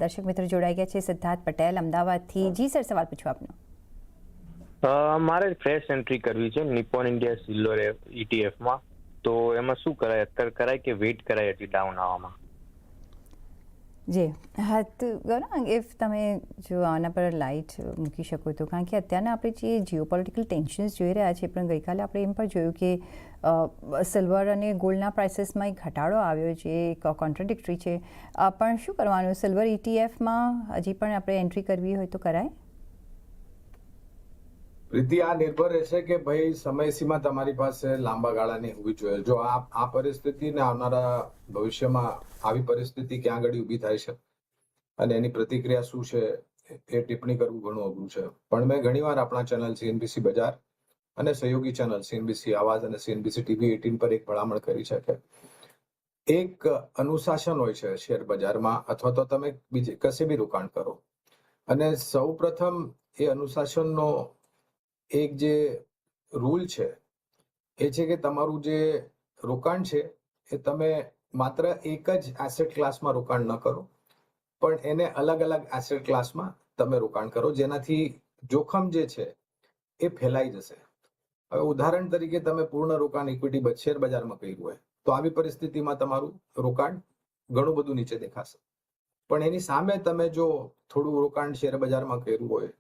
દર્શક મિત્રો જોડાઈ ગયા છે સિદ્ધાર્થ પટેલ અમદાવાદથી. જી સર, સવાલ પૂછો આપનો. મારે ફ્રેશ એન્ટ્રી કરવી છે નિપ્પોન ઇન્ડિયા સિલ્વર ETF માં, તો એમાં શું કરાય? અત્યારે કરાય કે વેઇટ કરાય એટલી ડાઉન આવવામાં? જી હા, તો ગૌરવ, ઇફ તમે જો આના પર લાઇટ મૂકી શકો તો, કારણ કે અત્યારના આપણે જે જીઓપોલિટિકલ ટેન્શન્સ જોઈ રહ્યા છીએ, પણ ગઈકાલે આપણે એમ પણ જોયું કે સિલ્વર અને ગોલ્ડના પ્રાઇસીસમાં એક ઘટાડો આવ્યો છે, એક કોન્ટ્રાડિક્ટરી છે. પણ શું કરવાનું? સિલ્વર ETFમાં હજી પણ આપણે એન્ટ્રી કરવી હોય તો કરાય? પ્રીતિ, આ નિર્ભર રહેશે કે ભાઈ સમયસીમા તમારી પાસે લાંબા ગાળાની હોવી જોઈએ. જો આ પરિસ્થિતિ ને આવનારા ભવિષ્યમાં આવી પરિસ્થિતિ ક્યાં આગળ ઊભી થાય છે અને એની પ્રતિક્રિયા શું છે એ ટિપ્પણી કરવું ઘણું અઘરું છે. પણ મેં ઘણીવાર આપણા ચેનલ CNBC બજાર અને સહયોગી ચેનલ CNBC આવાજ અને CNBC TV18 પર એક ભલામણ કરી છે કે એક અનુશાસન હોય છે શેર બજારમાં, અથવા તો તમે બીજે કશે બી રોકાણ કરો, અને સૌ પ્રથમ એ અનુશાસનનો એક જે રૂલ છે એ છે કે તમારું જે રોકાણ છે એ તમે માત્ર એક જ એસેટ ક્લાસમાં રોકાણ ન કરો, પણ એને અલગ અલગ એસેટ ક્લાસમાં તમે રોકાણ કરો, જેનાથી જોખમ જે છે એ ફેલાઈ જશે. હવે ઉદાહરણ તરીકે તમે પૂર્ણ રોકાણ ઇક્વિટી શેર બજારમાં કર્યું હોય તો આવી પરિસ્થિતિમાં તમારું રોકાણ ઘણું બધું નીચે દેખાશે. પણ એની સામે તમે જો થોડું રોકાણ શેર બજારમાં કર્યું હોય,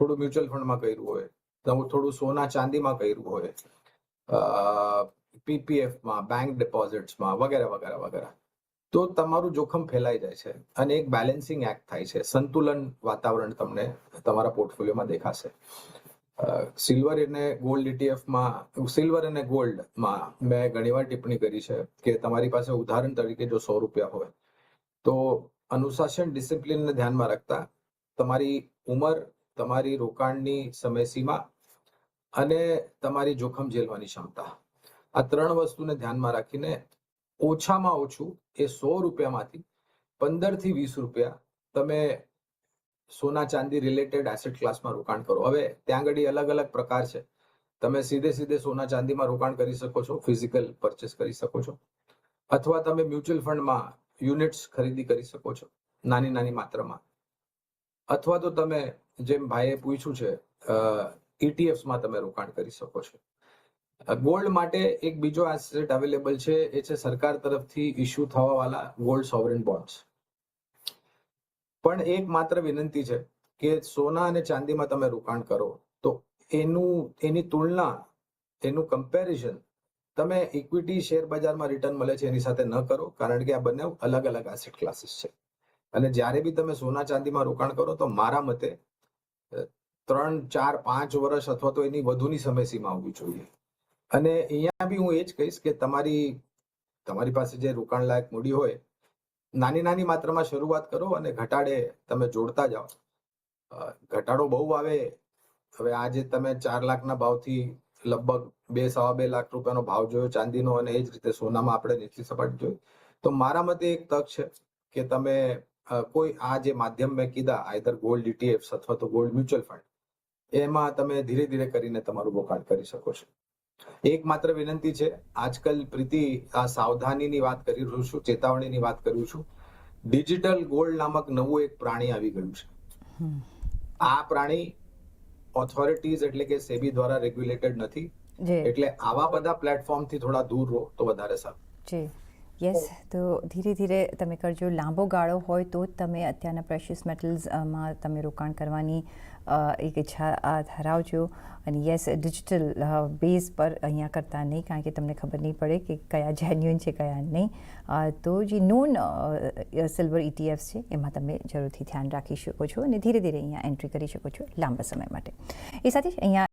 થોડું મ્યુચ્યુઅલ ફંડમાં કર્યું હોય, થોડું સોના ચાંદીમાં કર્યું હોય, PPFમાં, બેંક ડિપોઝિટ્સમાં વગેરે વગેરે વગેરે, તો તમારું જોખમ ફેલાઈ જાય છે અને એક બેલેન્સિંગ એક્ટ થાય છે, સંતુલન વાતાવરણ તમને તમારા પોર્ટફોલિયોમાં દેખાશે. સિલ્વર અને ગોલ્ડ ETFમાં, સિલ્વર અને ગોલ્ડમાં મેં ઘણીવાર ટિપ્પણી કરી છે કે તમારી પાસે ઉદાહરણ તરીકે જો 100 રૂપિયા હોય તો અનુશાસન, ડિસિપ્લિનને ધ્યાનમાં રાખતા તમારી ઉંમર, તમારી રોકાણની સમયસીમા અને તમારી જોખમ ઝેલવાની ક્ષમતા, આ 3 વસ્તુને ધ્યાનમાં રાખીને ઓછામાં ઓછું એ 100 રૂપિયામાંથી 15 થી 20 રૂપિયા તમે સોના ચાંદી રિલેટેડ એસેટ ક્લાસમાં રોકાણ કરો. હવે ત્યાં આગળ અલગ અલગ પ્રકાર છે. તમે સીધે સોના ચાંદીમાં રોકાણ કરી શકો છો, ફિઝિકલ પરચેસ કરી શકો છો, અથવા તમે મ્યુચ્યુઅલ ફંડમાં યુનિટ્સ ખરીદી કરી શકો છો નાની નાની માત્રામાં, અથવા તો તમે જેમ ભાઈએ પૂછ્યું છે ETFsમાં તમે રોકાણ કરી શકો છો. ગોલ્ડ માટે એક બીજો એસેટ અવેલેબલ છે, એ છે સરકાર તરફથી ઇસ્યુ થવાવાળા ગોલ્ડ સોવરેન બોન્ડ્સ. પણ એક માત્ર વિનંતી છે કે સોના અને ચાંદીમાં તમે રોકાણ કરો તો એની તુલના, એનું કમ્પેરિઝન તમે ઇક્વિટી શેર બજારમાં રિટર્ન મળે છે એની સાથે ન કરો, કારણ કે આ બંને અલગ અલગ એસેટ ક્લાસીસ છે. અને જ્યારે બી તમે સોના ચાંદીમાં રોકાણ કરો તો મારા મતે 3, 4, 5 વર્ષ અથવા તો એની વધુની સમયસીમા હોવી જોઈએ. અને અહીંયા બી હું એ જ કહીશ કે તમારી પાસે જે રોકાણ લાયક મૂડી હોય, નાની નાની માત્રામાં શરૂઆત કરો અને ઘટાડે તમે જોડતા જાઓ. ઘટાડો બહુ આવે, હવે આજે તમે 4 લાખના ભાવથી લગભગ 2-2.5 લાખ રૂપિયાનો ભાવ જોયો ચાંદીનો, અને એ જ રીતે સોનામાં આપણે નીચલી સપાટી જોઈ, તો મારા મતે એક તક છે કે તમે કોઈ આ જે માધ્યમ મેં કીધા, આઈધર ગોલ્ડ ETFs અથવા તો ગોલ્ડ મ્યુચ્યુઅલ ફંડ, એમાં તમે ધીરે ધીરે કરીને તમારું રોકાણ કરી શકો છો. એક માત્ર વિનંતી છે, આજકાલ પ્રીતિ આ સાવધાનીની વાત કરી રહ્યું છું, ચેતવણીની વાત કરું છું. ડિજિટલ ગોલ્ડ નામક નવું એક પ્રાણી આવી ગયું છે. આ પ્રાણી ઓથોરિટીઝ એટલે કે સેબી દ્વારા રેગ્યુલેટેડ નથી, એટલે આવા બધા પ્લેટફોર્મથી થોડા દૂર રહો તો વધારે સારું. જી યસ, તો ધીરે ધીરે તમે કરજો. લાંબો ગાળો હોય તો જ તમે અત્યારના પ્રેશિયસ મેટલ્સમાં તમે રોકાણ કરવાની એક ઈચ્છા ધરાવજો. અને યસ, ડિજિટલ બેઝ પર અહીંયા કરતાં નહીં, કારણ કે તમને ખબર નહીં પડે કે કયા જેન્યુઅન છે કયા નહીં. તો જે નોન સિલ્વર ETFs છે એમાં તમે જરૂરથી ધ્યાન રાખી શકો છો અને ધીરે ધીરે અહીંયા એન્ટ્રી કરી શકો છો લાંબા સમય માટે. એ સાથે જ અહીંયા